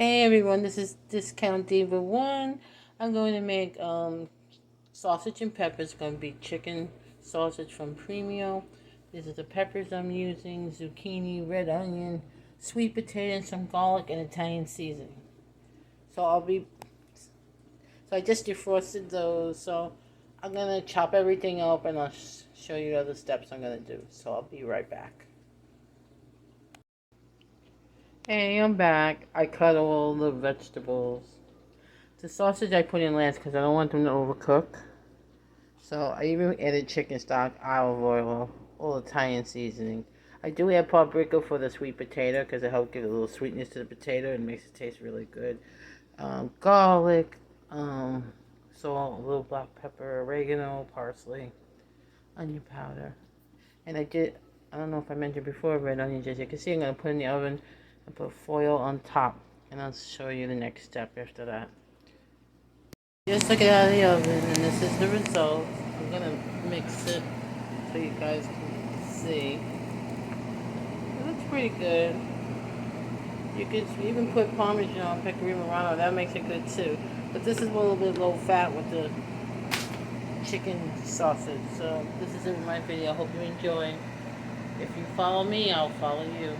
Hey everyone, this is Discount Diva 1. I'm going to make sausage and peppers. It's going to be chicken sausage from Premio. These are the peppers I'm using, zucchini, red onion, sweet potato, and some garlic and Italian seasoning. So I just defrosted those. So I'm going to chop everything up and I'll show you the other steps I'm going to do. So I'll be right back. Hey, I'm back. I cut all the vegetables. The sausage I put in last because I don't want them to overcook. So I even added chicken stock, olive oil, all Italian seasoning. I do add paprika for the sweet potato because it helps give a little sweetness to the potato and makes it taste really good. Garlic, salt, a little black pepper, oregano, parsley, onion powder. And I don't know if I mentioned before, red onion, as you can see, I'm going to put in the oven and put foil on top. And I'll show you the next step after that. Just took it out of the oven, and this is the result. I'm gonna mix it so you guys can see. It looks pretty good. You could even put Parmesan, Pecorino Romano. That makes it good too. But this is a little bit low fat with the chicken sausage. So this is it with my video. I hope you enjoy. If you follow me, I'll follow you.